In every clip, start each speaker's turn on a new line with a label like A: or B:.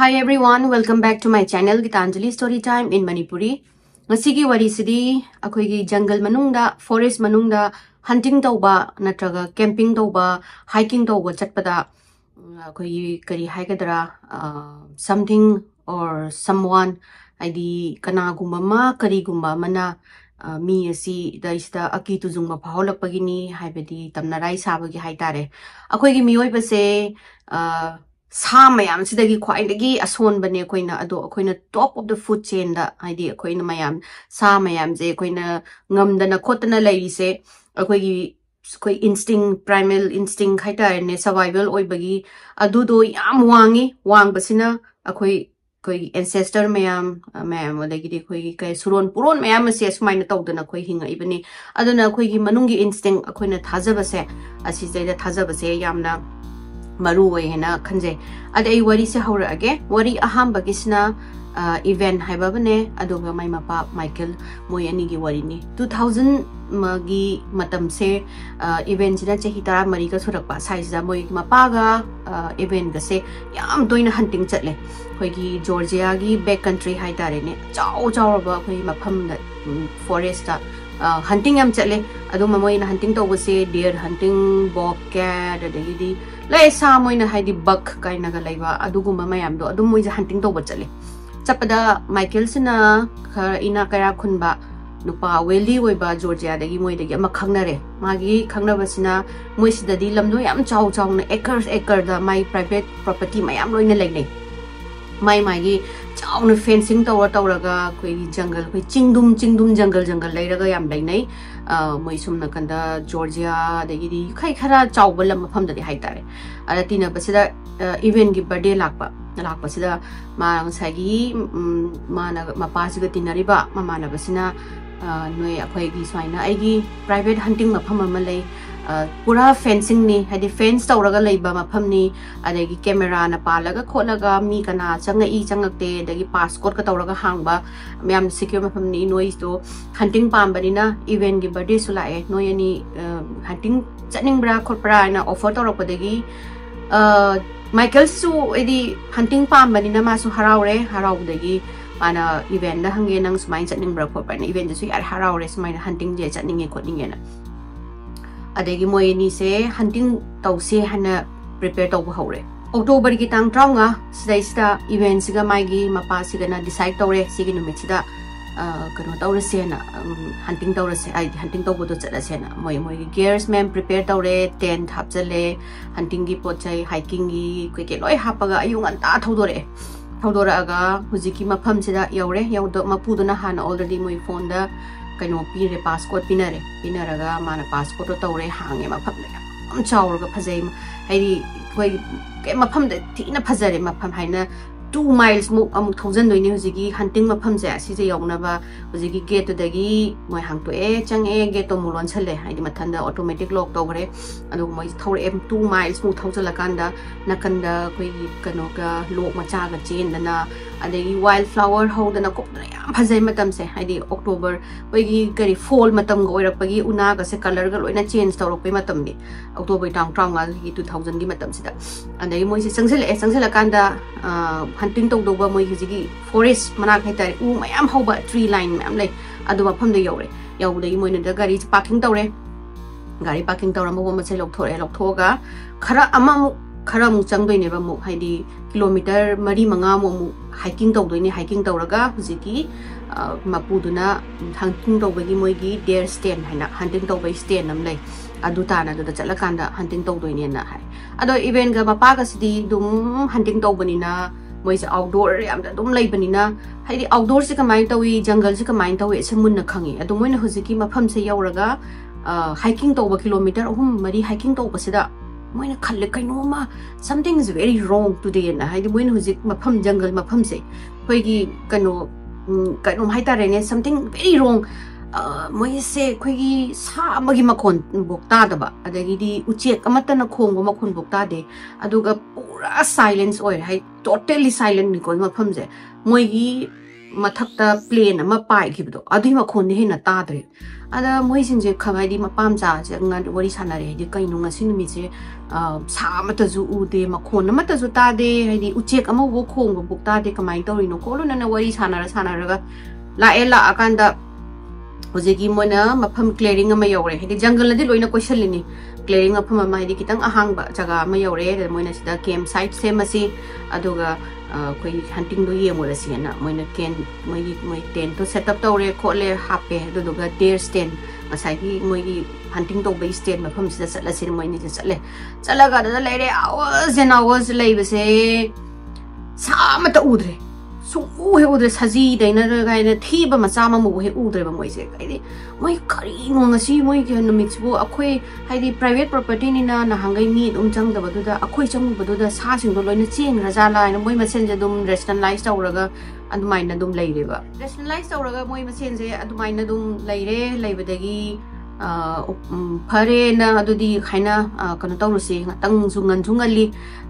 A: Hi everyone, welcome back to my channel Gitanjali Story Time in Manipuri. Ngasigi wari sidi akoigi jungle manungda, forest manungda hunting tauba natraga camping tauba, hiking tauba chatpada akoigi kari haigadara something or someone aidi kanagumba ma karigumba mana mi asi daista Aki Tujungba Thengnaba haibadi tamnarai sabagi haitare akoigi mioi base sa mayam sidagi khwaidagi ason bane koina ado koina top of the food chain da haidi koina mayam sa mayam je koina ngamdana khotana laise akoigi koi instinct primal instinct haita ne survival oibagi adu do yam wangi wang basina akoi koi ancestor mayam odagi koi kai suron puron mayam se sumaina tawdana koi hinga ibani aduna koi gi manungi instinct akoina thajabase asi jaida thajabase yamna maru way hena khanje adai wari se hawra age wari aham bagisna event haibabane adoga mai mapa Michael moyani gi wari ni 2000 magi matam se event sina chehi tara mari ka surakpa size da moi mapa ga event ga se yam toina hunting chatle khoi gi Georgia gi back country haitare ne chau chau ba khoi mafam da forest da hunting am chatle ado moi na hunting to se deer hunting bobcat adagi lai sa moina haidi buck kaina ga laiba aduguma mayam do adum moi hunting to chale chapada Michael sina khara ina kara khunba nupa weli oiba Georgia dagi moi dagi ama khangnare magi khangna basina moi sidadi lamno yam chau chau na acre da my private property mayam loina lainai mai gi chau na fencing tawraga koi jungle koi chingdum jungle lairaga yam lainai moi sumna kanda Georgia dagi di khai khara chau balam mafam dadi haitare ara tina basida event gi birthday lakpa sida ma sagi mana mapasiga tinariba mamana basina noi akhoi gi swaina aigi private hunting mafam amalai pura fencing ni hadi fence tawraga leiba mafam ni adagi camera na palaga kholaga mi kana changakte dagi passport ka tawraga hangba myam secure mafam ni noi to hunting pambarina event gi birthday sulae noi ani hunting chaning bra khopra na offer tawrakpadagi Michael su edi hunting pambarina masu haraudagi mana event da hange nang sumai chatning bra khopra na event su yar haraure sumai hunting je chatninge khotninge na adegi moi ni se hunting tause hana prepare to hore October gi tang traunga sida event siga mai gi mapa siga na decide tore sigi numit sida kano tore se na hunting tore se ai hunting to bodo chala se na moi gi gears mem prepare tore tent hapjale hunting gi pochai hiking gi ke loi hapaga ayung anta thodora aga hujiki mafam sida yaure yaudo mapuduna hana already moi phone da kano pire passport pinaraga mana passport tawre hange mafam am chawrga phajai haidi koi ke mafam de thina phajare mafam haina 2 miles mu amuk thousand doini hujigi hunting mafam ja si je yongna ba hujigi gate dagi moi hangto change gate to mulon chale haidi mathanda automatic lock tawre adu moi thore em 2 miles mu thawjala kanda nakanda koi kano ga lok macha ga chen dana adagi wildflower hodana kopna yam phajai matam se haidi October koi gi kari fall matam go oirakpagi una ga se color ga loina change tawrokpai matam ni October tang ga gi 2000 gi matam sida adagi moi se sangsela kanda hunting to doba moi gi forest mana khaitai u mayam hoba tree line mayam lai adu mafam de yaudai moi na da gari parking tawra mo ma se lokthoga khara mu changdoi ne ba mu haidi kilometer mari manga mo mu hiking tawraga hujiki mapuduna hunting tawbagi moi gi deer stand haina hunting tawbai stand nam lai adu tana adu chala kanda hunting tawdoi ne na hai ado event ga mapa ga sidi dum hunting tawbani na moi se outdoor yam da dum lai bani na haidi outdoor se kamai tawi jungle se kamai tawi se mun na khangi adu moi na hujiki mafam se yauraga hiking tawba kilometer ahum mari hiking tawba sida moi na khalle kaino ma something is very wrong today na haidi moi na hujik mafam jungle mafam se koi gi kano haitare ne something very wrong moi se koi gi sa magi makon bokta da ba adagi di uchek amata na khongbo makon bokta de aduga pura silence oi hai totally silent ni ko mafam je moi gi mathakta plane ama pai khibdo adi makhon he na tadre ada moi sinje khamai mapam cha je ngan wari sanare di kainu ngasi numi je sa mata ju ude makhon mata ju tade hadi uchek ama wo khong bo bukta de kamai tori no kolo na wari sanara ga la ela akanda hojegi mona mafam clearing ama yore hadi jungle di loina question lini clearing mafam ama hadi kitang ahang ba jaga ama yore moina sida camp site same asi aduga koi hunting do ye mora si na moina ken moi tent to set up tore khole hape aduga deer stand asai gi moi hunting to base stand mafam sida satla sin moini je chalaga da leire hours and hours leibase sa mata udre so he udre saji daina ga ina thiba macha ma mu he udre ba moi se kai moi kari no ngasi moi ke no mix bo akhoi haidi private property ni na hangai mi dum jang da badu da akhoi chang badu da sa sing do loina cheng raja la ina moi masen je dum rationalize tawraga adumai na dum leire ba rationalize tawraga moi masen je adumai na dum leire leibadagi fare na adudi khaina kana tawrusi ngatang jungan jungali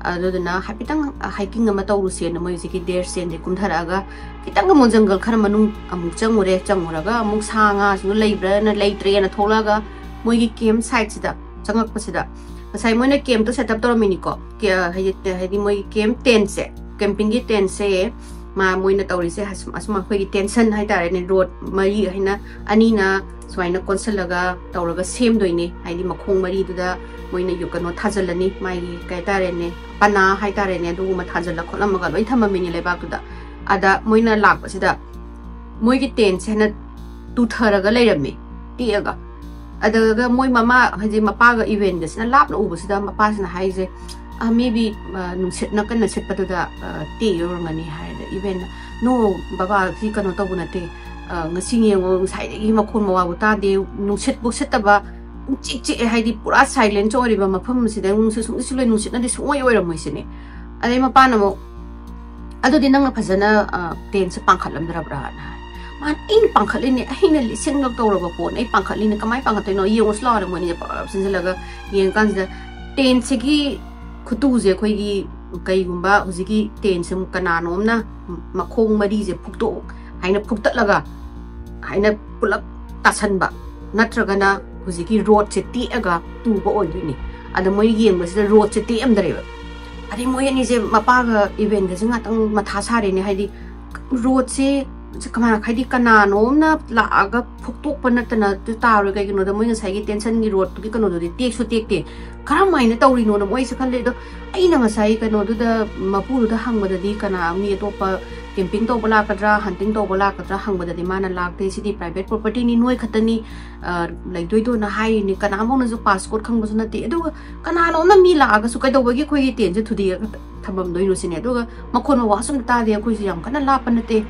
A: aduduna hapitang hiking ama tawrusi na moi siki der sen de kumtharaga kitang mo jungle khara manung amuk changuraga amuk sanga su leibra na leitre na tholaga moi gi camp site sida changak pasida sai moi na camp to set up toromini ko ke hadi moi camp tent se camping gi tent se ma moi na tawrise asma khoi tension hai tare ne road mari haina ani na swaina konsalaga tawraga sem doine haidi makhong mari duda moina yukano thajalani mai kai tare ne pana hai tare ne du ma thajala kholamaga loi thamamini lebak duda ada moina lak pasida moi gi ten sena tu tharaga leirame tiaga adaga moi mama haji mapa ga event des na lap na ubusida mapa sna haije maybe nungsit na kan nasit patuda te yorngani haida event no baba si kano tabuna te ngasing yeng sai gi makhon mawa buta de nungsit bu setaba chik chik haidi pura silent chori ba mafam sida nungsu sung loi nungsit na de sungoi oira moisine adai mapa na mo adu dinang phajana ten se pangkhalam dra bra na man in pangkhalini ahina lising lok tawra ba pon ai pangkhalini kamai pangkhatino yeng usla ra moni pa sinjalaga yeng kan da ten se gi khutu je khoi gi kai gumba hujigi ten se kana nom na makhong mari je phukto haina phuktat laga haina pulap tasan ba natragana hujigi road che ti aga tu ba oi ni ada moi yeng ba se road che ti am dare ba adi moi ni je mapa ga event ga jinga tang matha sare ni haidi road se kama khaidi kana nom na la aga phuktok panatana tu tar ga gino da moi ngai gi tension gi road gi kano do tek su tek te karam mai na tawri no na moi se khalle do ai na ngai kano do da mapu da hangba da di kana mi to pa camping to bala kadra hunting to bala kadra hangba da di mana lak te sidi private property ni noi khatani lai doi do na hai ni kana mo na ju passport khang bu na te do kana no na mi la ga su kai do gi khoi gi ten je thudi thabam doi no sine do makhon wa sum ta de khoi yam kana la pan te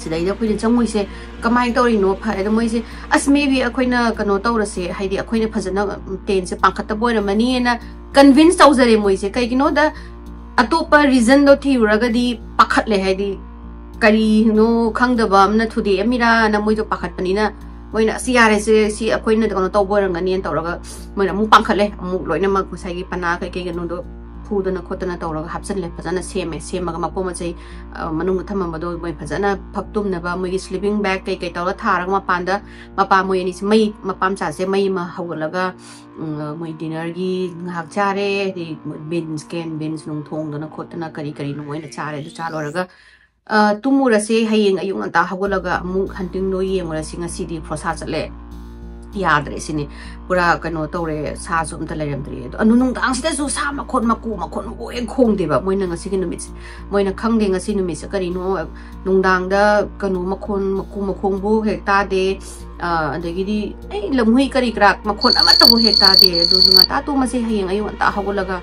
A: sidai da khoi changoi se kamai tori no pha da moi se as maybe akhoina kano tawra se haidi akhoina phajana ten se pangkhat boy na mani na convince tawzare moi se kai gino da atopa reason do thi uraga di pakhat le haidi kari no khangdaba amna thudi amira na moi do pakhat pani na moina si yare se si akhoina kano taw boy ranga ni tawraga moina mu pangkhat le amu loina ma sai gi pana kai kai gino do pudana khotana tawraga hapsan le phajana semaga mapoma chai manung thamama do moi phajana phaptum na ba moi sleeping bag kai kai tawra tharang ma panda mapa moi ni mai mapam cha se mai ma hawlaga moi dinner gi ngak chare di beans nung thong dana khotana kari kari no moi na chare du chaloraga tumura se hayeng ayung anta hawlaga mu hunting no yemura singa sidi prosa chale yadre sini pura kano tawre sa sum ta lerem tri anu nung dang sida su sa makhon maku o en khong de ba moina ngasi gi numit moina khang de ngasi numit sakari no nung dang da kano makhong bu hekta de adagi di ai lamhui kari krak makhon ama ta bu hekta de do nga ta tu ma se hayeng ayu ta hagulaga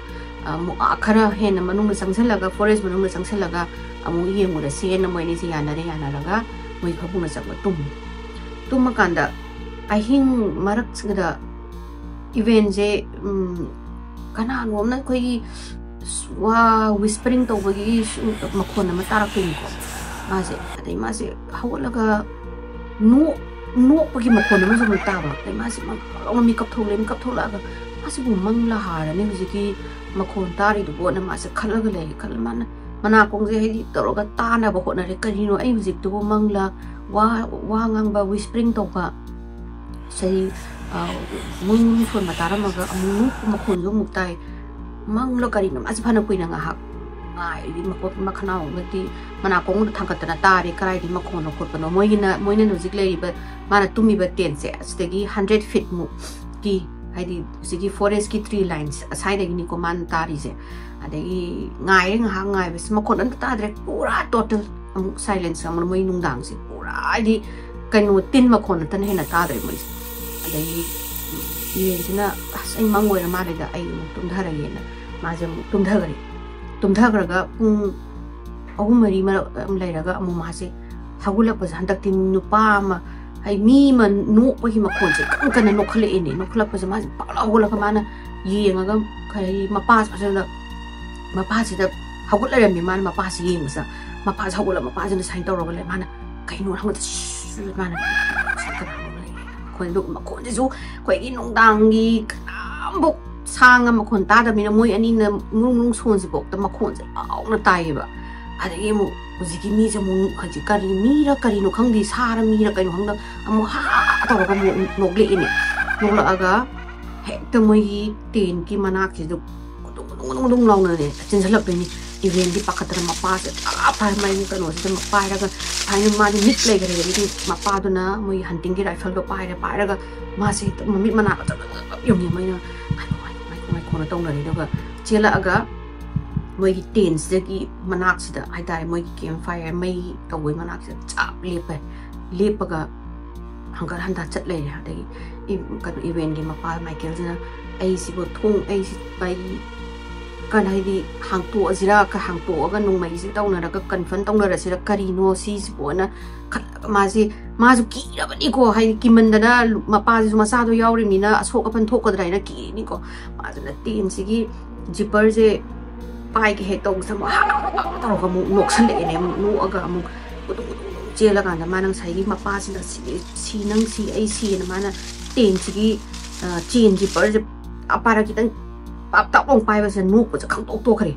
A: mu akhara hen manung sangsalaga forest manung sangsalaga amu yemu da se na moini si yana raga moi khabu na chak tum makanda ahing marak singda event je kana nom na koi wa whispering to bagi makhon ma tarak tin ko ma se hawlaga no bagi makhon ma so ta ba ma se ma mi kap thola ga ma se bu mang la hara ne ji ki makhon tari do na ma se khalaga le khalmana mana kong je hedi toroga tana ba hona re karino ai hujik tu mangla wa ngang ba whispering to ba sei mung phun matara maga amu ma khon jo muktai manglo karino mas phana kuina nga hak ngai di makhana ngati mana kong thangkatana tari karai di makhono khotpano moina hujik lei ba mana tumi ba ten se astegi 100 feet mu ki haidi sigi forest ki 3 lines aside gi ni ko man tari se adegi ngai bes makhon an ta direct pura total silence am moi nungdang se pura di kanu tin makhon tan hena ta dai moi adegi yen sina ai mangoi na ma da ai tum dhara yena ma je tum dhaga pung ahum mari ma lairaga amu ma se hagula pa handak tin nupa ma ai mi man no pa hi makhon se kan no khale ene no khla pa ma pa la hola ka mana yenga kai mapas pa da hagula ra mi man mapas yeng sa mapas hagula mapas na sain tawra le mana kai no hang mana khoi lu makhon ju khoi gi nong dang gi kanambok sang makhon ta da mi na moi ani na mung son si bok ta makhon se au na tai ba adagi mu hujiki mi je mu haji kari mi ra kari no khangdi sara mi ra kai no hang da amu ha ta ba mu nok le ini nok la aga he ta moi ten ki manak ki du dong long na ne chin salak ni event di pakatra mapa se pa mai ni ka no se mapa ra ga pai ni ma ni mit le ga ni mapa du na moi hunting ki rifle do pai ra ga ma se mi mana ka yong ni mai na mai ko na tong na ni do ga chela aga moi ki tens de ki manak sida ai dai moi ki campfire mai ka wei manak sida chap lepa ga hangar handa chat le ya dai ka event gi mapa Michael jina ai si bo thong ai si bai kan hai di hang to azira ka hang to ga nung mai si taw na ga confirm taw na ra si kari no si bo na ma ju ki ra bani ko hai ki mandana mapa ji ma sa do yaw ri mi na aso ka pan thok ka dai na ki ni ko ma ju na tin si gi zipper je pai ki he tong sama taw ka mu nok san le ne nu aga mu je la ga na ma nang sai gi mapa si na si nang si ai si na ma na tin si gi chin zipper je apara ki tang pap tak long pai ba se nu ko cha khang tok tok khari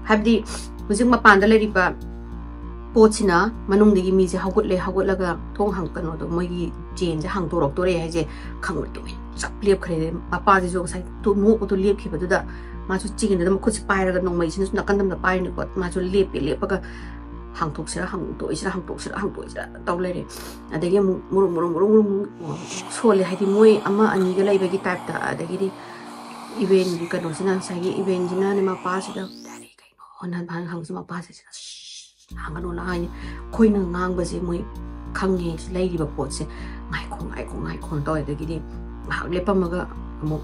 A: habdi hujik ma pan da le ri ba pochina manung de gi mi je hagut la ga thong hang kan no do moi gi chen je hang to rok to re hai je khang tu mi chap lep khare ma pa ji jo sai tu nu ko to lep khi ba du da ma chu chin da ma khu chi pai ra ga nong mai sin na kan dam da pai ni ko ma chu lep ga hang tok sira hang to sira taw le re adagi muru so le hai di moi ama ani ga lai ba gi type da adagi di event di kan sina sai event jina ne ma pa si da dari kai no onan ban hang su ma pa si hang no la ai khoi na ngang ba je moi khang nge lai di ba pot se ngai ko to da gi di ma le pa ma ga mo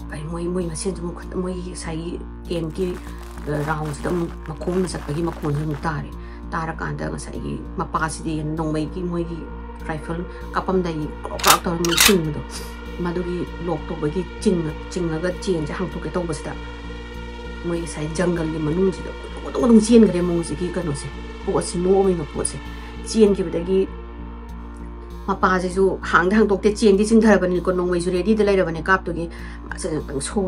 A: bai moi ma sen ju moi sai game ki round da ma khom na sak gi ma khon ju ta ra kan da sai gi ma pa si di nong mai gi moi gi rifle kapam dai ka to mo sin do madugi lok to bagi ching ga chen ja hang to ke to basida moi sai jungle li manung si to chen gre mo si ki ka no se po si no mi no po se chen ki bidagi ma pa je ju hang to te chen ki ching thar bani ko nong mai ju ready de lai ra bani kap to gi ma se tang so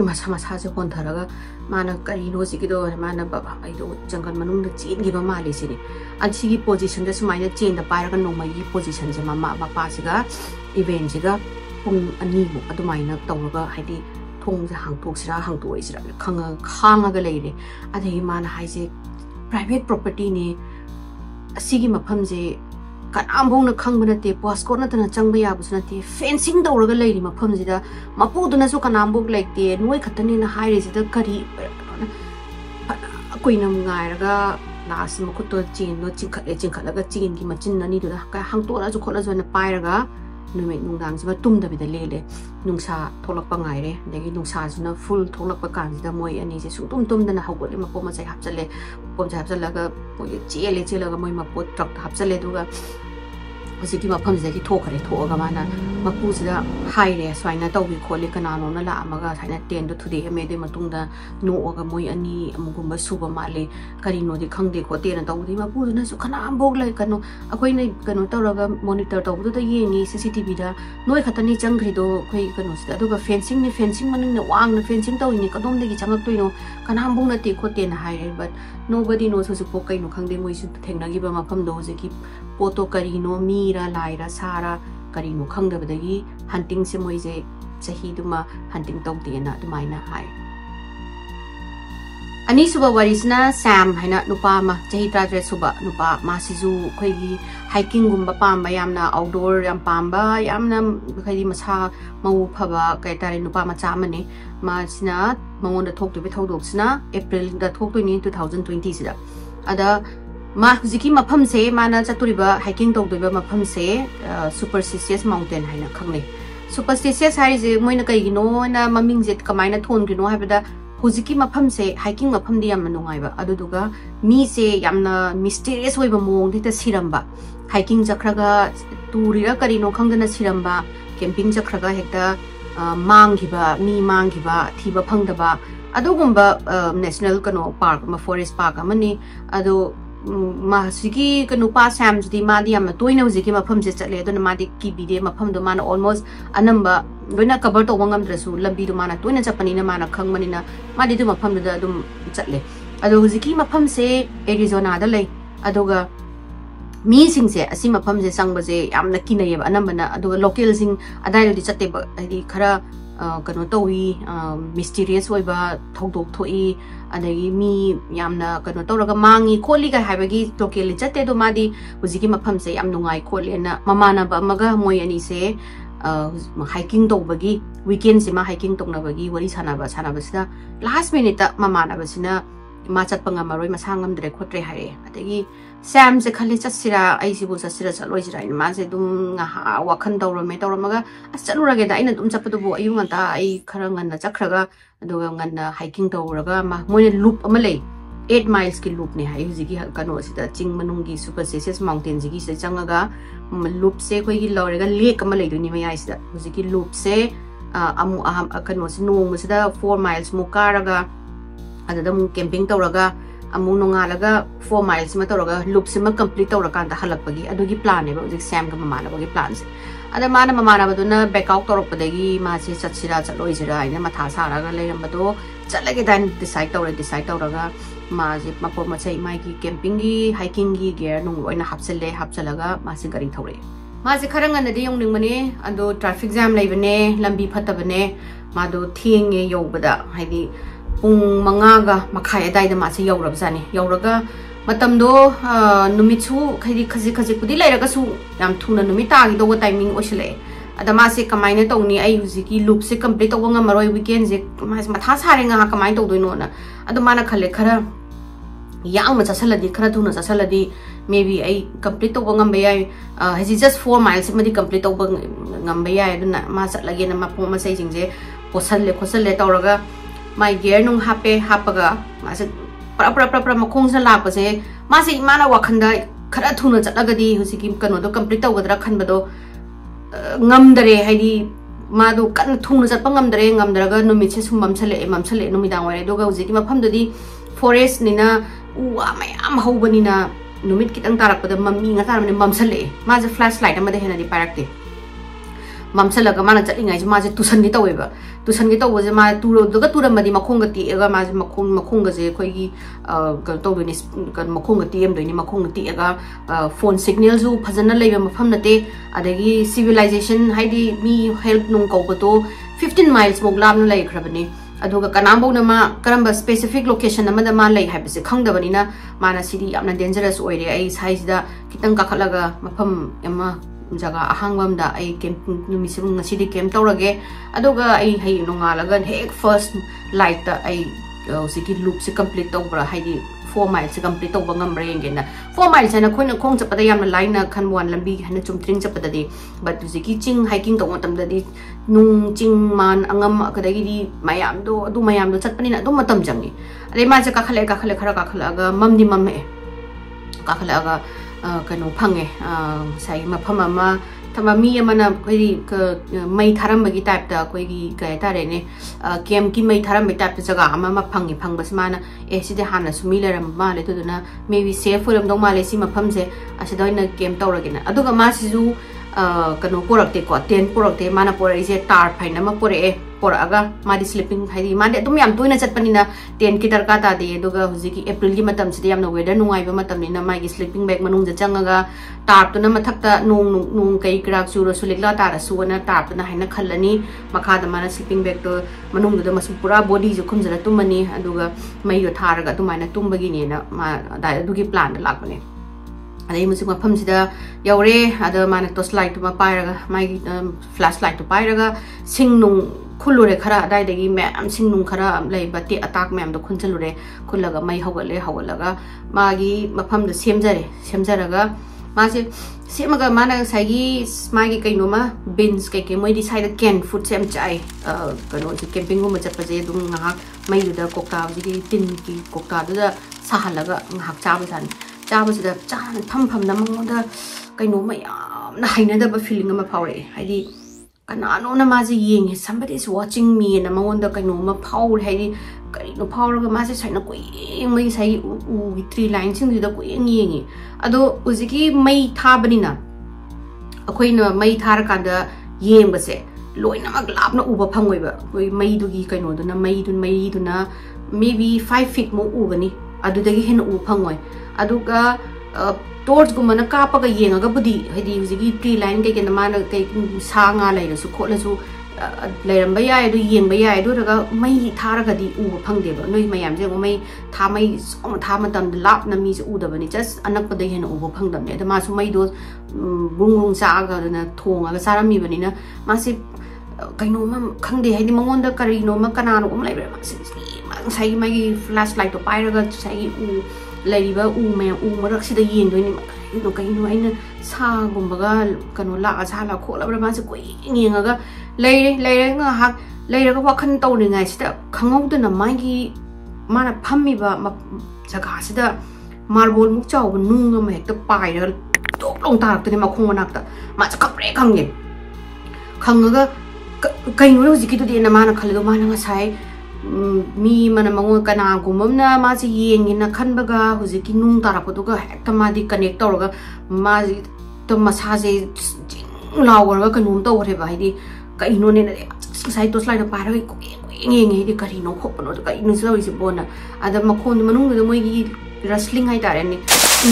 A: ma sa je kon thara ga mana kari no si ki do mana ba ai do jungle manung da chen gi ba ma le si ni an si gi position da smai na chen da pa ra ga nong mai gi position je ma pa si ga event ji ga pung ani bu adumai na tawga haidi thong ja hang tok sira khanga ga leire adhi man hai je private property ne asigi mapham je kan ambong na khang bana te post ko na tana changba ya busna te fencing dawra ga leire mapham ji da mapu du na su kan ambok like te noi khatani na hai re ji da kari koina ngai ra ga last ma ko to chin no chingkhat la ga chin gi machin na ni du da ka hang to la ju khola jo na pai ra ga nume nungdang siba tum da bida lele nungsa tholak pa ngai re degi nungsa juna full tholak pa kan da moi ani je sung tum da na hawgot le mapo ma chai hapchale pom chai hapchalaga moi chele ga moi mapo truck hapchale duga ꯍꯧꯖꯤꯛꯀꯤ ꯃꯐꯝꯁꯤꯗꯒꯤ ꯊꯣꯛꯈ꯭ꯔꯦ ꯊꯣꯛꯑꯒ ꯃꯥꯅ ꯃꯄꯨꯁꯤꯗ ꯍꯥꯏꯔꯦ ꯁꯨꯃꯥꯏꯅ ꯇꯧꯕꯤ ꯈꯣꯠꯂꯤ ꯀꯅꯥꯅꯣꯅ ꯂꯥꯛꯑꯝꯃꯒ ꯁꯨꯃꯥꯏꯅ ꯇꯦꯟꯗꯣ ꯊꯨꯗꯦꯛꯑꯝꯃꯦ ꯑꯗꯨꯏ ꯃꯇꯨꯡꯗ ꯅꯣꯛꯑꯒ ꯃꯣꯏ ꯑꯅꯤ ꯑꯃꯨꯛꯒꯨꯝꯕ ꯁꯨꯕ ꯃꯥꯜꯂꯦ ꯀꯔꯤꯅꯣꯗꯤ ꯈꯪꯗꯦ ꯈꯣꯠꯇꯦꯅ ꯇꯧꯕꯗꯤ ꯃꯄꯨꯗꯨꯅꯁꯨ ꯀꯅꯥꯝꯐꯥꯎ ꯂꯩ ꯀꯩꯅꯣ ꯑꯩꯈꯣꯏꯅ ꯀꯩꯅꯣ ꯇꯧꯔꯒ ꯃꯣꯅꯤꯇꯔ ꯇꯧꯕꯗꯨꯗ ꯌꯦꯡꯉꯤ CCTVꯗ ꯅꯣꯏ ꯈꯛꯇꯅꯤ ꯆꯪꯈ꯭ꯔꯤꯗꯣ ꯑꯩꯈꯣꯏ ꯀꯩꯅꯣꯁꯤꯗ ꯑꯗꯨꯒ ꯐꯦꯟꯁꯤꯡꯅꯤ ꯐꯦꯟꯁꯤꯡ ꯃꯅꯨꯡꯗ ꯋꯥꯡꯅ ꯐꯦꯟꯁꯤꯡ ꯇꯧꯔꯤꯅꯤ ꯀꯗꯣꯝꯗꯒꯤ ꯆꯪꯉꯛꯇꯣꯏꯅꯣ ꯀꯅꯥꯝꯐꯥꯎ ꯅꯠꯇꯦ ꯈꯣꯠꯇꯦꯅ ꯍꯥꯏꯔꯦ ꯕꯠ ꯅꯣꯕꯗꯤ ꯅꯣꯁ ꯍꯧꯖꯤꯛꯐꯥꯎ ꯀꯩꯅꯣ ꯈꯪꯗꯦ ꯃꯣꯏꯁꯨ ꯊꯦꯡꯅꯈꯤꯕ ꯃꯐꯝꯗꯣ ꯍꯧꯖꯤꯛꯀꯤ ꯄꯣꯠꯇꯣ ꯀꯔꯤꯅꯣ ꯃꯤꯔ ꯂꯥꯏꯔ ꯁꯥꯔ ꯀꯔꯤꯅꯣ ꯈꯪꯗꯕꯗꯒꯤ ꯍꯟꯇꯤꯡꯁꯦ ꯃꯣꯏꯁꯦ ꯆꯍꯤꯗꯨꯃ ꯍꯟꯇꯤꯡ ꯇꯧꯗꯦꯅ ꯑꯗꯨꯃꯥꯏꯅ ꯍꯥꯏ ꯑꯅꯤꯁꯨꯕ ꯋꯥꯔꯤꯁꯤꯅ ꯁෑꯝ ꯍꯥꯏꯅ ꯅꯨꯄꯥ ꯑꯃ ꯆꯍꯤ 13 ꯁꯨꯕ ꯅꯨꯄꯥ ꯃꯥꯁꯤꯁꯨ ꯑꯩꯈꯣꯏꯒꯤ ꯍꯥꯏꯀꯤꯡꯒꯨꯝꯕ ꯄꯥꯝꯕ ꯌꯥꯝꯅ ꯑꯥꯎꯠꯗꯣꯔ ꯌꯥꯝ ꯄꯥꯝꯕ ꯌꯥꯝꯅ ꯍꯥꯏꯗꯤ ꯃꯁꯥ ꯃꯎ ꯐꯕ ꯀꯩ ꯍꯥꯏꯇꯥꯔꯦ ꯅꯨꯄꯥ ꯃꯆꯥ ꯑꯃꯅꯤ ꯃꯥꯁꯤꯅ ꯃꯉꯣꯟꯗ ꯊꯣꯛꯇꯣꯏꯕ ꯊꯧꯗꯣꯛꯁꯤꯅ ꯑꯦꯄ꯭ꯔꯤꯜꯗ ꯊꯣꯛꯇꯣꯏꯅꯤ 2020 ꯁꯤꯗ ꯑꯗ ꯃꯥ ꯍꯧꯖꯤꯛꯀꯤ ꯃꯐꯝꯁꯦ ꯃꯥꯅ ꯆꯠꯇꯣꯔꯤꯕ ꯍꯥꯏꯀꯤꯡ ꯇꯧꯗꯣꯏꯕ ꯃꯐꯝꯁꯦ ꯁꯨꯄꯔꯁꯇꯤꯁꯤꯌꯁ ꯃꯥꯎꯟꯇꯦꯟ ꯍꯥꯏꯅ ꯈꯪꯅꯩ ꯁꯨꯄꯔꯁꯇꯤꯁꯤꯌꯁ ꯍꯥꯏꯔꯤꯁꯦ ꯃꯣꯏꯅ ꯀꯩꯒꯤꯅꯣꯅ ꯃꯃꯤꯡꯁꯦ ꯀꯃꯥꯏꯅ ꯊꯣꯟꯈ꯭ꯔꯤꯅꯣ ꯍꯥꯏꯕꯗ ꯍꯧꯖꯤꯛꯀꯤ ꯃꯐꯝꯁꯦ ꯍꯥꯏꯀꯤꯡ ꯃꯐꯝꯗꯤ ꯌꯥꯝꯅ ꯅꯨꯡꯉꯥꯏꯕ ꯑꯗꯨꯗꯨꯒ ꯃꯤꯁꯦ ꯌꯥꯝꯅ ꯃꯤꯁꯇꯦꯔꯤꯌꯁ ꯑꯣꯏꯕ ꯃꯑꯣꯡꯗ ꯍꯦꯛꯇ ꯁꯤꯔꯝꯕ ꯍꯥꯏꯀꯤꯡ ꯆꯠꯈ꯭ꯔꯒ ꯇꯨꯔꯤꯔ ꯀꯔꯤꯅꯣ ꯈꯪꯗꯅ ꯁꯤꯔꯝꯕ ꯀꯦꯝꯄꯤꯡ ꯆꯠꯈ꯭ꯔꯒ ꯍꯦꯛꯇ ꯃꯥꯡꯈꯤꯕ ꯃꯤ ꯃꯥꯡꯈꯤꯕ ꯊꯤꯕ ꯐꯪꯗꯕ ꯑꯗꯨꯒꯨꯝꯕ ꯅꯦꯁꯅꯦꯜ ꯀꯩꯅꯣ ꯄꯥꯔꯛ ꯑꯃ ꯐꯣꯔꯦꯁ ꯄꯥꯔꯛ ꯑꯃꯅꯤ ꯑꯗꯣ ꯍꯧꯖꯤꯛꯀꯤ ꯅꯨꯄꯥ ꯁෑꯝꯁꯤꯗꯤ ꯃꯥꯗꯤ ꯌꯥꯝꯅ ꯇꯣꯏꯅ ꯍꯧꯖꯤꯛꯀꯤ ꯃꯐꯝꯁꯦ ꯆꯠꯂꯦ ꯑꯗꯨꯅ ꯃꯥꯗꯤ ꯀꯤꯕꯤꯗꯦ ꯃꯐꯝꯗꯣ ꯃꯥꯅ ꯑꯣꯜꯃꯣꯁ ꯑꯅꯝꯕ ꯂꯣꯏꯅ ꯀꯚꯔ ꯇꯧꯕ ꯉꯝꯗ꯭ꯔꯁꯨ ꯂꯝꯕꯤꯗꯣ ꯃꯥꯅ ꯇꯣꯏꯅ ꯆꯠꯄꯅꯤꯅ ꯃꯥꯅ ꯈꯪꯕꯅꯤꯅ ꯃꯥꯗꯤ ꯑꯗꯨ ꯃꯐꯝꯗꯨꯗ ꯑꯗꯨꯝ ꯆꯠꯂꯦ ꯑꯗꯣ ꯍꯧꯖꯤꯛꯀꯤ ꯃꯐꯝꯁꯦ ꯑꯦꯔꯤꯖꯣꯅꯥꯗ ꯂꯩ ꯑꯗꯨꯒ ꯃꯤꯁꯤꯡꯁꯦ ꯑꯁꯤ ꯃꯐꯝꯁꯦ ꯆꯪꯕꯁꯦ ꯌꯥꯝꯅ ꯀꯤꯅꯩꯌꯦꯕ ꯑꯅꯝꯕꯅ ꯑꯗꯨꯒ ꯂꯣꯀꯦꯜꯁꯤꯡ ꯑꯗꯥꯏꯗꯗꯤ ꯆꯠꯇꯦꯕ ꯍꯥꯏꯗꯤ ꯈꯔ ꯀꯩꯅꯣ ꯇꯧꯏ ꯃꯤꯁꯇꯤꯔꯤꯌꯁ ꯑꯣꯏꯕ ꯊꯧꯗꯣꯛ ꯊꯣꯛꯏ ꯑꯗꯒꯤ ꯃꯤ ꯌꯥꯝꯅ ꯀꯩꯅꯣ ꯇꯧꯔꯒ ꯃꯥꯡꯉꯤ ꯈꯣꯠꯂꯤꯒ ꯍꯥꯏꯕꯒꯤ ꯂꯣꯀꯦꯜꯗꯤ ꯆꯠꯇꯦ ꯑꯗꯣ ꯃꯥꯗꯤ ꯍꯧꯖꯤꯛꯀꯤ ꯃꯐꯝꯁꯦ ꯌꯥꯝ ꯅꯨꯡꯉꯥꯏ ꯈꯣꯠꯂꯦꯅ ꯃꯃꯥꯟꯅꯕ ꯑꯃꯒ ꯃꯣꯏ ꯑꯅꯤꯁꯦ हाइकिंग तौबगी वीकेंड से हाइकिंग तौनबगी वरी सानबसिदा लास्ट मिनिट ममानबसिना मा Chatap ngamaroy masa ngamdre khotre hare adagi sam se khali chatsira aisibu chatsira chaloisira ina ma se dum nga wakhan tawramaga achalurage da ina dum chapadu bu ayung anta ai khara nganna chakhraga aduga nganna hiking tawraga ma moine loop ama lei 8 miles ki loop ne hai hujigi kano sida ching manungi superstitious mountain jigi se changaga loop se koi gi lorega lake ama lei duni mayai sida hujigi loop se amu kano se nong sida 4 miles mu karaga adada mu camping tawraga amu nongalaga 4 miles ma tawraga loop se ma complete tawrakan da halakpagi adugi plan ne ba hujig sam ga mamana bagi plan se ada mana mamana baduna back out tawrakpadagi ma se chatsira chaloisira ina matha saraga leirambado chatlage dan decide tawraga ma je mapor ma chai mai ki camping gi hiking gi gear nong loina hapchalaga ma se gari thawre ma je kharanga na de yongning mane ado traffic jam leibane lambi phatabane ma do thienge yobada haidi pung mangaga makhai adai da ma se yawrabjani yawraga matamdo numitsu khaji pudi lairaga su yam thuna numita gi do timing osile ada ma se kamaina tawni ai huziki loop se complete tawga ngamaroi weekend je ma matha sarenga ha kamaina tawdoino na adu mana khale khara yang ma chasaladi khara thuna chasaladi maybe ai complete tawga ngamba yai haji just 4 miles madi complete tawga ngamba yai aduna ma chatlage na ma pom ma sai jingje khosalle tawraga my gear nung hapaga ma se pra makong sa lapa se ma se imana wakhanda khara thuna chatlagadi husiki kano do complete tawgadra khanbado ngamdare haidi ma do kan thuna chatpa ngamdaraga numit se sum mamsale numidang wai doga husiki mafamdodi forest nina uwa mayam hobani na numit kitang tarakpada mammi nga taramne mamsale ma je flashlight amade hena di parakte mamsalaga mana chatlingai ma je tusan gi taweba tusan gi tawje ma turo doga turamadi makhonga ti ega ma je makhonga je khoi gi kan tawdoni kan makhonga ti em doini makhonga ti ega phone signal zu phajana leiba mafam nate adagi civilization haidi mi help nung kawbato 15 miles mok lamna lei khrabani aduga kanambo na ma karamba specific location amada ma lei haibse khangdabani na mana sidi amna dangerous oire ai size da kitang kakhalaga mafam ema jaga ahangwam da ai camp numisum ngasidi camp tawrage aduga ai hai nongalaga hek first light da ai siki loop se complete tawbra haidi 4 miles se complete tawba ngamre engena 4 miles na khoina khong chapada yamna line na khanwan lambi hana chumtring chapada di but siki ching hiking taw matam da di nung ching man angam akadagi di mayam do chatpani na do matam jangi ade ma je kakhale khara kakhalaga mamdi mamme kakhalaga kano phange sai mafam ama thama mi amana koi mai tharam bagi type ta koi gi kai ta re ne kem ki mai tharam bagi type jaga ama phangi bas mana e si de hana sumi le ram ma le to na maybe safe ram dong ma le si mafam se asida na kem tawragina aduga ma si ju kano porakte ko ten porakte mana pore ise tar phaina ma pore poraga madi sleeping haidi madi adum yam toina chatpanina ten ki darka ta de aduga hujiki april gi matam sidi yamna weather nungai ba matam ni na mai gi sleeping bag manung ja changaga tar to na mathakta nung kai krak chu ro sulikla tar su na tar to na haina khalani makha da mana sleeping bag to manung da masu pura body ju khumjara tumani aduga mai yo tharaga tumaina tumbagi ni na ma da adugi plan da lakbane adai musi mafam sida yaure ada mana tos light to ma pairaga mai flashlight to pairaga singnung khulure khara dai degi mam singnung khara lei bati attack mam do khunjalure khulaga mai hawalaga magi mafam do semjaraga mase semaga mana sagi magi kaino ma beans kai ke moi di side can food sem chai kano ji camping go ma chapaje dum ngak mai da kokta ji tin ki kokta da sahalaga ngak chabasan चाबसida चान थम ना मंगोदा कइनो मयाम ना हाइनदब feeling अमा फावरे हाइदि कनानो ना माजे येंगे somebody is watching me ना मंगोदा कइनो मा फावर हाइदि कइनो फावरगा माजे साइना कोइ मै साइ उ थ्री लाइन सिंग जुदा कोइ येंगे अदो उजिकी मै थाबनिना अखोइना मै थार कांदा येंबसे लोइनमक लापना उबा फंगोइबा कोइ मै दुगी कइनो दुना मै दुना maybe 5 feet mo ugani adudagi hen u phangoi aduga torch gumana kapaga yengaga budi hedi hujigi tree line ke ken mana ke sanga laira su khotla su lairamba ya edu yengba ya edu daga mai tharaga di u phangde ba noi mayam je mai tha matam lap na mi su u da bani just anak pada hen u phangdam ne da ma su mai do bung sa ga na thonga ga sarami bani na ma si kaino ma khangde haidi mangonda karino ma kanano um laibra ma sai mai flashlight to pairaga sai u laiba u me u marak sida yen do ni kaino aina sa gumbaga kano la sa la kholabra ma se koi ngengaga leire nga hak leire ga wakhan tawni ngai sida khangau na magi mana phammi ba jaga sida marble muk chaw nung ma hekta paira tok long tarak te ma khong manak ta ma cha khapre khangye khangaga kaino ro jiki to de na mana khalo mana nga sai mi mana mango kana gumamna ma si yengi na khanbaga hujiki nung tarapoduga hekta ma di connect tawraga ma to massage jing lawga kanum tawre ba hidi kaino ne sai to slide pa ra ko ngi di karino khopno to kaino so isi bona ada makhon manung do moi gi wrestling hai tare ni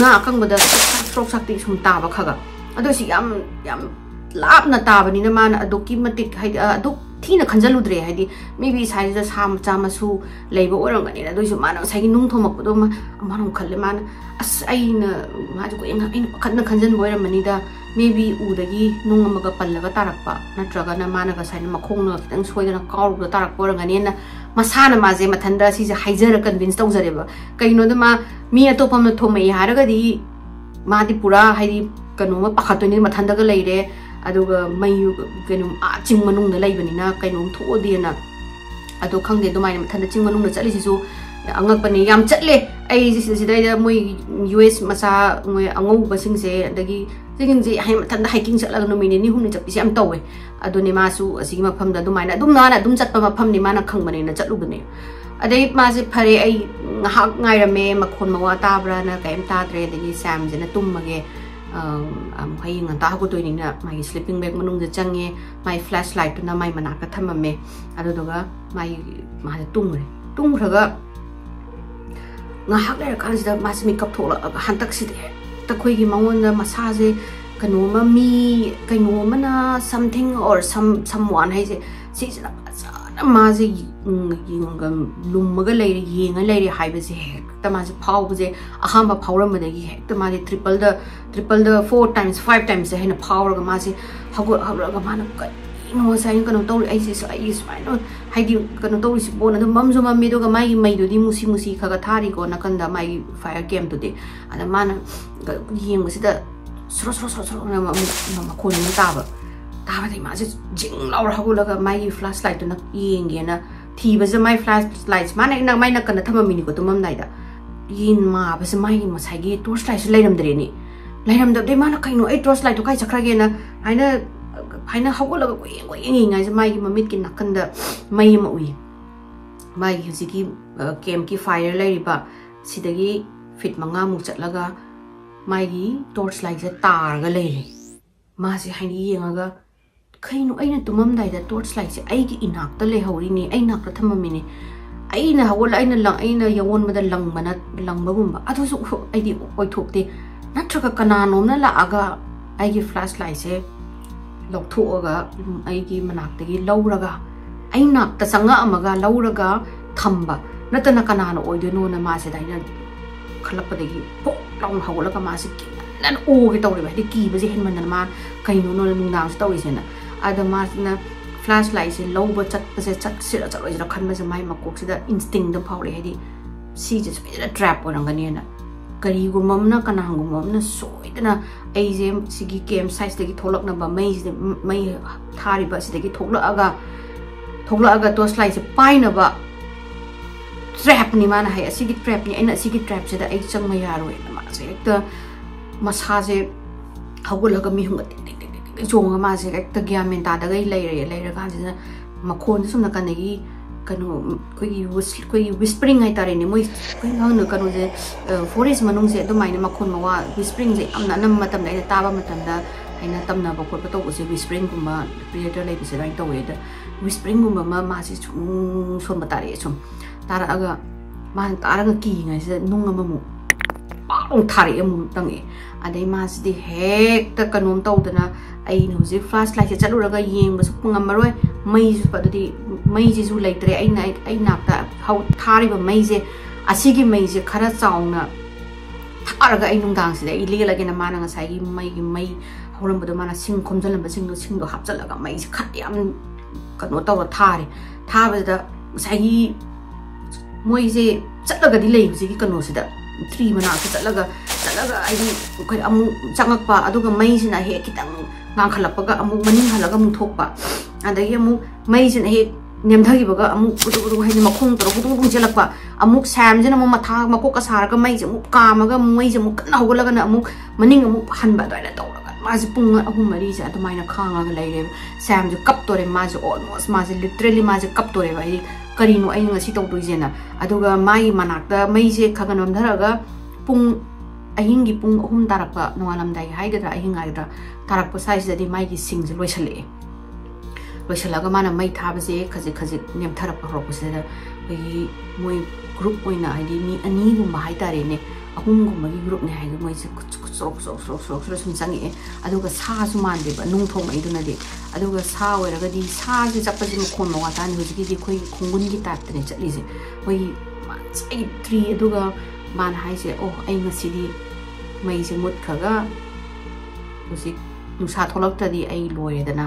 A: na akang bada stroke sakti sum ta ba khaga ado si yam lapna ta bani na mana adoki matik hai adok thina khanjaludre haidi maybe sai da sam chama su leiba orangani na doisu mana sai nung thomak do ma manung khalle mana as aina ma ju ko ina khanna khanjan boira mani da maybe udagi nung amaga pallaga tarakpa natraga na mana ga sai makhong na kitang soidana kaur do tarak orangani na masana maje mathanda si je haijara convince tawjareba kaino da ma mi atopam na thomai haraga di ma di pura haidi kanu ma pakhatoni mathanda ga leire aduga mayu kenu ching manung da laibanina kainum thoodina adu khangde dumai mathanda ching manung da chali sisu angak pani yam chatle ai sidai da moi US masa moi angau basing se dagi jing ji hai mathanda hiking chatla no mini ni humni chapisi am tawe aduni masu asigi mafam da dumai na dum na dum chatpa mafam ni mana khangbani na chatlu bani adai ma se phare ai ngahak ngai rame makhon mawa tabra na kaim ta tre dagi sam je na tummage hai nganta ha ko toini na mai sleeping bag manung je change mai flashlight na mai mana ka thamame adu doga mai ma tungraga nga hak le kan sida mas makeup thola hantak side ta khoi gi mangon na massage kanu ma mi kaino mana something or someone hai je si ma je yingam lummaga leire yenga leire haiba je ta ma je phau je ahamba phauram ma degi ta ma je triple the 4 times 5 times je na power ga ma je hago ga ma na ka no sai kanu to ai si so ai smai no haidi kanu to si bona do mamzo mammi do ga mai do di musi khaga thari ko na kanda mai fire game to de ana ma na yeng si da sro na ma ko ni ta ba de ma je jing laur hago la mai flashlight to na yeng ge na thi ba je mai flashlight ma na mai na kana thama mini ko to mam nai da yin ma ba se mai ma sai ge torchlight su leiram dre ni ꯂꯩꯔꯝꯗꯕꯗꯩ ꯃꯥꯅ ꯀꯩꯅꯣ ꯑꯩ torch ꯂꯥꯏꯠꯇꯣ ꯀꯥꯏ ꯆꯠꯈ꯭ꯔꯒꯦꯅ ꯍꯥꯏꯅ ꯍꯧꯒꯠꯂꯒ ꯌꯦꯡꯉꯤꯉꯩꯁꯦ ꯃꯥꯒꯤ ꯃꯃꯤꯠꯀꯤ ꯅꯥꯀꯟꯗ ꯃꯩ ꯑꯃ ꯎꯏ ꯃꯥꯒꯤ ꯍꯧꯖꯤꯛꯀꯤ ꯀꯦꯝꯞꯀꯤ ꯐꯥꯏꯌꯔ ꯂꯩꯔꯤꯕ ꯁꯤꯗꯒꯤ ꯐꯤꯠ 5ꯃꯨꯛ ꯆꯠꯂꯒ ꯃꯥꯒꯤ ꯇꯣꯔꯆ ꯂꯥꯏꯠꯁꯦ ꯇꯥꯔꯒ ꯂꯩꯔꯦ ꯃꯥꯁꯦ ꯍꯥꯏꯅ ꯌꯦꯡꯉꯒ ꯀꯩꯅꯣ ꯑꯩꯅ ꯇꯨꯝꯃꯝꯗꯥꯏꯗ ꯇꯣꯔꯆ ꯂꯥꯏꯠꯁꯦ ꯑꯩꯒꯤ ꯏꯅꯥꯛꯇ ꯂꯩꯍꯧꯔꯤꯅꯦ ꯑꯩ ꯅꯥꯛꯇ ꯊꯝꯃꯝꯃꯤꯅꯦ ꯑꯩꯅ ꯍꯧꯒꯠꯂ ꯑꯩꯅ ꯌꯥꯋꯣꯟꯕꯗ ꯂꯪꯕꯒꯨꯝꯕ ꯑꯗꯨꯁꯨ ꯑꯩꯗꯤ ꯑꯣꯏꯊꯣꯛꯇꯦ ꯅꯠꯇ꯭ꯔꯒ ꯀꯅꯥꯅꯣꯝꯅ ꯂꯥꯛꯑꯒ ꯑꯩꯒꯤ ꯐ꯭ꯂꯥꯁ ꯂꯥꯏꯠꯁꯦ ꯂꯧꯊꯣꯛꯑꯒ ꯑꯩꯒꯤ ꯃꯅꯥꯛꯇꯒꯤ ꯂꯧꯔꯒ ꯑꯩ ꯅꯥꯛꯇ ꯆꯪꯉꯛꯑꯝꯃꯒ ꯂꯧꯔꯒ ꯊꯝꯕ ꯅꯠꯇꯅ ꯀꯅꯥꯅ ꯑꯣꯏꯗꯣꯏꯅꯣꯅ ꯃꯥꯁꯦ ꯑꯗꯥꯏꯅ ꯈꯜꯂꯛꯄꯗꯒꯤ ꯄꯣꯛ ꯂꯥꯎꯅ ꯍꯧꯒꯠꯂꯒ ꯃꯥꯁꯦ ꯀꯤꯃꯟꯅ ꯑꯣꯒꯦ ꯇꯧꯔꯦꯕ ꯍꯥꯏꯗꯤ ꯀꯤꯕꯁꯦ ꯍꯦꯟꯃꯟꯗꯅ ꯃꯥ ꯀꯩꯅꯣꯅꯣ ꯅꯨꯡꯗꯥꯡꯁꯦ ꯇꯧꯔꯤꯁꯦꯅ ꯑꯗ ꯃꯥꯁꯤꯅ ꯐ꯭ꯂꯥꯁ ꯂꯥꯏꯠꯁꯦ ꯂꯧꯕ ꯆꯠꯄꯁꯦ ꯆꯠꯁꯤꯔ ꯆꯠꯂꯣꯏꯁꯤꯔ ꯈꯟꯕꯁꯦ ꯃꯥꯏ ꯃꯀꯣꯛꯁꯤꯗ ꯏꯟꯁꯇꯤꯡꯗ ꯐꯥꯎꯔꯛꯑꯦ ꯍꯥꯏꯗꯤ ꯁꯤꯁꯦ ꯁꯣꯏꯗꯅ ꯇ꯭ꯔꯦꯞ ꯑꯣꯏꯔꯝꯒꯅꯤꯅ ꯀꯔꯤꯒꯨꯝꯕ ꯑꯃꯅ ꯀꯅꯥꯒꯨꯝꯕ ꯑꯃꯅ ꯁꯣꯏꯗꯅ ꯑꯩꯁꯦ ꯁꯤꯒꯤ ꯀꯦꯝꯞ ꯁꯥꯏꯠꯇꯒꯤ ꯊꯣꯛꯂꯛꯅꯕ ꯃꯩ ꯊꯥꯔꯤꯕ ꯑꯁꯤꯗꯒꯤ ꯊꯣꯛꯂꯛꯑꯒ ꯇꯣꯔꯆ ꯂꯥꯏꯠꯁꯦ ꯄꯥꯏꯅꯕ ꯇ꯭ꯔꯦꯞꯅꯤ ꯃꯥꯅ ꯍꯥꯏ ꯑꯁꯤꯒꯤ ꯇ꯭ꯔꯦꯞꯅꯤ ꯑꯩꯅ ꯑꯁꯤꯒꯤ ꯇ꯭ꯔꯦꯞꯁꯤꯗ ꯑꯩ ꯆꯪꯕ ꯌꯥꯔꯣꯏꯅ ꯃꯥꯁꯦ ꯍꯦꯛꯇ ꯃꯁꯥꯁꯦ ꯍꯧꯒꯠꯂꯒ ꯃꯤꯍꯨꯟꯒ ꯇꯤꯛ ꯇꯤꯛ ꯇꯤꯛ ꯇꯤꯛ ꯆꯣꯡꯉꯒ ꯃꯥꯁꯦ ꯍꯦꯛꯇ ꯒ꯭ꯌꯥꯟ ꯃꯦꯟ ꯇꯥꯗꯒꯩ ꯂꯩꯔꯀꯥꯟꯁꯤꯗ ꯃꯈꯣꯟꯁꯦ ꯁꯨꯝ ꯅꯥꯀꯟꯗꯒꯤ ꯀꯩꯅꯣ ꯑꯩꯈꯣꯏꯒꯤ ꯋꯤꯁꯄꯔꯤꯡ ꯍꯥꯏꯇꯥꯔꯦꯅꯦ ꯃꯣꯏ ꯑꯩꯈꯣꯏ ꯀꯩꯅꯣꯁꯦ ꯐꯣꯔꯦꯁ ꯃꯅꯨꯡꯁꯦ ꯑꯗꯨꯃꯥꯏꯅ ꯃꯈꯣꯟ ꯃꯋꯥ ꯋꯤꯁꯄꯔꯤꯡꯁꯦ ꯌꯥꯝꯅ ꯑꯅꯝꯕ ꯃꯇꯝꯗ ꯑꯩꯅ ꯇꯥꯕ ꯃꯇꯝꯗ ꯑꯩꯅ ꯇꯝꯅꯕ ꯈꯣꯠꯄ ꯇꯧꯕꯁꯦ ꯋꯤꯁꯄꯔꯤꯡꯒꯨꯝꯕ ꯄ꯭ꯔꯤꯗꯦꯇꯔ ꯂꯩꯕꯁꯦ ꯑꯗꯨꯃꯥꯏꯅ ꯇꯧꯋꯦ ꯑꯗ ꯋꯤꯁꯄꯔꯤꯡꯒꯨꯝꯕ ꯑꯃ ꯃꯥꯁꯦ ꯁꯨꯝ ꯁꯣꯟꯕ ꯇꯥꯔꯛꯑꯦ ꯁꯨꯝ ꯇꯥꯔꯛꯑꯒ ꯃꯥꯅ ꯇꯥꯔꯒ ꯀꯤꯉꯩꯁꯤꯗ ꯅꯨꯡ ꯑꯃꯃꯨꯛ ꯄꯥꯛ ꯊꯥꯔꯛꯑꯦ ꯑꯃꯨꯛ ꯇꯪꯉꯛꯑꯦ ꯑꯗꯩ ꯃꯥꯁꯤꯗꯤ ꯍꯦꯛꯇ ꯀꯩꯅꯣꯝ ꯇꯧꯗꯅ ꯑꯩꯅ ꯍꯧꯖꯤꯛ ꯐ꯭ꯂꯥꯁ ꯂꯥꯏꯠꯁꯦ ꯆꯠꯂꯨꯔꯒ ꯌꯦꯡꯕꯁꯨ ꯉꯝꯃꯔꯣꯏ ꯃꯩꯁꯨ ꯑꯗꯨꯗꯤ ꯃꯩꯁꯤꯁꯨ ꯂꯩꯇ꯭ꯔꯦ ꯑꯩ ꯅꯥꯛꯇ ꯊꯥꯔꯤꯕ ꯃꯩꯁꯦ ꯑꯁꯤꯒꯤ ꯃꯩꯁꯦ ꯈꯔ ꯆꯥꯎꯅ ꯊꯥꯔꯒ ꯑꯩ ꯅꯨꯡꯗꯥꯡꯁꯤꯗ ꯑꯩ ꯂꯦꯜꯂꯒꯦꯅ ꯃꯥꯅ ꯉꯁꯥꯏꯒꯤ ꯃꯩ ꯍꯧꯔꯝꯕꯗꯣ ꯃꯥꯅ ꯁꯤꯡ ꯈꯣꯝꯖꯤꯜꯂꯝꯕꯁꯤꯡꯗꯣ ꯁꯤꯡꯗꯣ ꯍꯥꯞꯆꯤꯜꯂꯒ ꯃꯩꯁꯦ ꯈꯔ ꯌꯥꯝ ꯀꯩꯅꯣ ꯇꯧꯔ ꯊꯥꯕꯁꯤꯗ ꯉꯁꯥꯏꯒꯤ ꯃꯣꯏꯁꯦ ꯆꯠꯂꯒꯗꯤ ꯂꯩ ꯍꯧꯖꯤꯛꯀꯤ ꯀꯩꯅꯣꯁꯤꯗ ꯇ꯭ꯔꯤ ꯃꯅꯥꯛꯇ ꯆꯠꯂꯒ ꯑꯩꯗꯤ ꯑꯩꯈꯣꯏ ꯑꯃꯨꯛ ꯆꯪꯉꯛꯄ ꯑꯗꯨꯒ ꯃꯩꯁꯤꯅ ꯍꯦꯛ ꯈꯤꯇꯪ ꯉꯥꯡꯈꯠꯂꯛꯄꯒ ꯑꯃꯨꯛ ꯃꯅꯤꯡ ꯍꯜꯂꯒ ꯑꯃꯨꯛ ꯊꯣꯛꯄ ꯑꯗꯒꯤ ꯑꯃꯨꯛ ꯃꯩꯁꯤꯅ ꯍꯦꯛ ꯅꯦꯝꯊꯈꯤꯕꯒ ꯑꯃꯨꯛ ꯎꯗꯨ ꯍꯥꯏꯗꯤ ꯃꯈꯣꯡ ꯇꯧꯔꯒ ꯎꯗꯨ ꯆꯦꯜꯂꯛꯄ ꯑꯃꯨꯛ ꯁෑꯝꯁꯤꯅ ꯑꯃꯨꯛ ꯃꯀꯣꯛꯀ ꯁꯥꯔꯒ ꯃꯩꯁꯦ ꯑꯃꯨꯛ ꯀꯥꯝꯃꯒ ꯃꯩꯁꯦ ꯑꯃꯨꯛ ꯀꯟꯅ ꯍꯧꯒꯠꯂꯒꯅ ꯑꯃꯨꯛ ꯃꯅꯤꯡ ꯑꯃꯨꯛ ꯍꯟꯕ ꯑꯗꯨꯃꯥꯏꯅ ꯇꯧꯔꯒ माजे पुंग अहुम मरीजे अदुमाइना खांगा लेरे सैम जो कप तोरे माजे ऑलमोस्ट माजे लिटरली माजे कप तोरे भाई करीनो आई ngasi तौदोइजेना अदुगा माई मनाक्ता मईजे खगनम धरगा पुंग अहिंगी पुंग अहुम तारकपा नोंगालमदाई हाइगद्रा अहिंग हाइगद्रा तारकपा साइजदि माईगी सिंगजे लोइसले लोइसलगा माना मई थाबजे खजे खजे नेमथरपा रोपसेदा बई मोय ग्रुप ओइना हाइदि मी अनि गुम हाइतारेने अहुम गुमगी ग्रुप ने हाइदि मोइसे कुछ सुम चंगे अदुगा सासु मानदेबा नुंग थोंमैदुनदि अदुगा सा ओइरगदि साजे चप्पजे मखोन मवातान हुजिगिदि खोइ खुंगुनगी टाइपतने चलिजे होइ मानसे ट्री अदुगा मान हाइसे ओ आई ngasidi मैसे मुत्खगा हुजि नुसा थोलक्तदि आई लोरेदना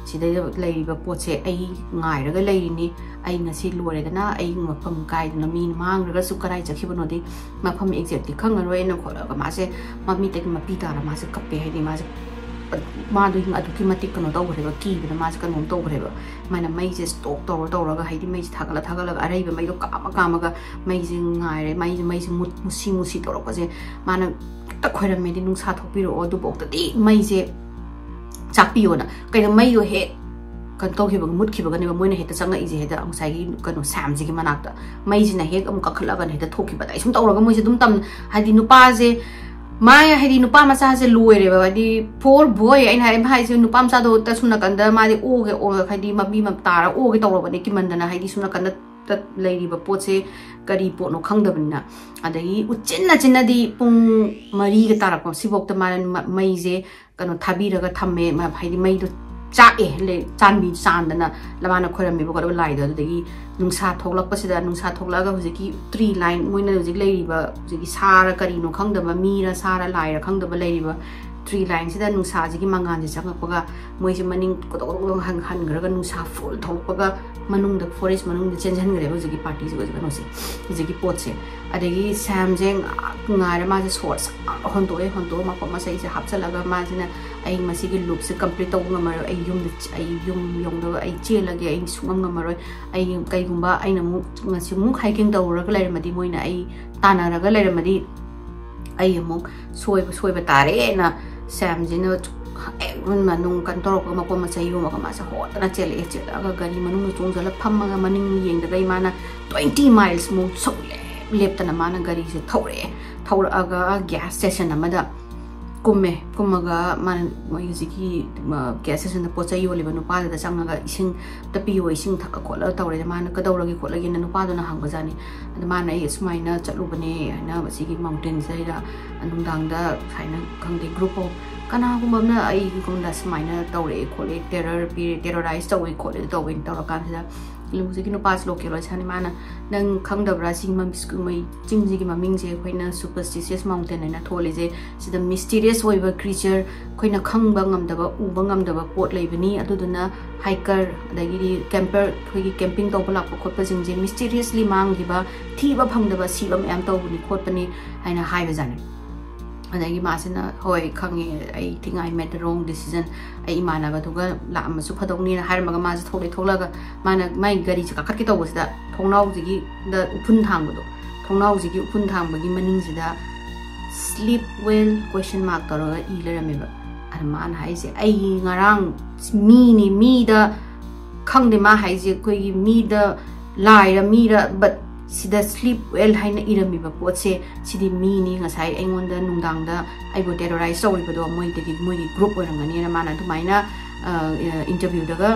A: सिदै लैरिबा पोचे आई ngairaga लैरिनि आई ngasi लोरेदना आई मफम काइदना मीन मांगरगा सुकराइ जखिबनोदि मफम एक्जेक्टली खंगरoi न खोलगा मासे ममी तेक मपी तारा मासे कप्पे हाइदि मासे मादु हिंग अदुकी मतिक कनो तौबरेबा कीबना मासे कनो तौबरेबा माना मैजे स्टॉक तौरगा हाइदि मैजे थागला अरैबा मैदो कामगा मैजे ngaire मैजे मुसी तौरकजे माना ता खोइरमेदि नुसा थोपिरो अदुबोक्तदि मैजे चापियोना कइना मैदो हे कंतोखिबग मुटखिबगने मोइना हेता चंगा इजे हेता अंसाइगी कनो सैमजिगी मनाक्ता मैजिना हेक अम कखलगन हेता थोखिबदा इसुम तौरगा मोइसे दुम तम हाइदि नुपाजे माया हाइदि नुपा मचासे लोइरेबा हाइदि फोर बॉय आइन हाइसे नुपा मचादो त सुना कंदा मादि ओगे हाइदि मबी मब तारा ओगे तौरबने किमन्दना हाइदि सुना कंदा त लैरिबा पोचे करी पोनो खंगदबना अदगी उचिन्ना चिन्नदि पुंग मरीगा तारको सिबोक्ता मारन मैजे कनो थाबीरगा थम्मे हाइदि मैदो चाए ले चानबी चांदना लबाना खोरमेबो गरो लाइदो अदगी नुंसा थोलकपसिदा नुंसा थोलगा हुजिकी ट्री लाइन मोइना हुजिक लैरिबा हुजिकी सारा करीनो खंगदबा मीरा सारा लाइरा खंगदबा लैरिबा ट्री लाइन सिदा नुंसा जिकी मंगान जे चंगपगा मोइसे मनिंग कोदो हनग्रगा नुंसा फुल थोलपगा मनुंग द फॉरेस्ट मनुंग द चेंजन गरे हुजिकी पार्टी जे गनोसे हुजिकी पोचे अदगी सैमजेंग ngaira माजे सोर्स होंतो मपो मसै से हापचलगा माजिना आई मसिगी लुक से कंप्लीट तौ ngamaरो आई युम योंदो आई चेलगे आई सुंगम ngamaरो आई कईगुंबा आइना मु ngasi मु hiking तौरगा लेरमदि Moina I तानारगा लेरमदि ai amuk soiba tare na Sam jino manung kantor ko mako masayo maka masa hot na chele aga gari manung chung jala phammaga maning yeng da mana 20 miles mo sole lepta na mana gari se thore aga gas station amada kumaga man moyuziki gas station da pocha yo le banu pa da sangaga ising tapiyo ising thaka kola tawre mana kadawragi kolagi na nupa do na hangba jani mana is maina chalu bane na basigi mountain saida anungdang da saina khangde group of kana gumna ai gumda smaina tawre khole terrorize tawi khole tawin tawrakan da luzi no pas lokelo chani mana nang khangdabra singma bisku mai chingji gi maming je khoina superstitious mountain na thole je sida mysterious oiba creature khoina khangba ngamdaba uba ngamdaba pot leibani aduduna hiker adagi camper khoigi camping to bala ko khotpa jingje mysteriously manggiba thiba phangdaba siba am tawni khotpani aina haiba jani adagi masina hoi khangi I think I made the wrong decision ai imana ba thuga la amasu phadongni har maga ma tholaga mana mai gari cha kakhat ki tawbusida thongnau jigi da upun thangbudo thongnau jigi upun thangbagi maning sida sleep well question mark taraga ileramiba arman haise ai ngarang mi da khangde ma haise koi mi da lai ra mi ra but sida sleep well haina irami ba potse sidi mi ni ngasai engonda nungdangda aibo terrorize sawribodo moi group orangani na mana tumaina interview daga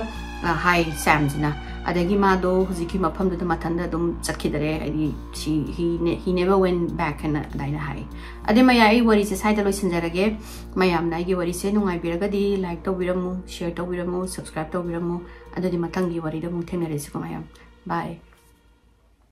A: hi Sam jina adagi ma do huziki mafam da mathanda dum chakhidare ai he never went back and daina hai ade maya ai wari se side lo sinjarage mayam na gi wari se nungai biraga di like to biramu share to biramu subscribe to biramu adadi matangi wari da mu thenare se ko mayam bye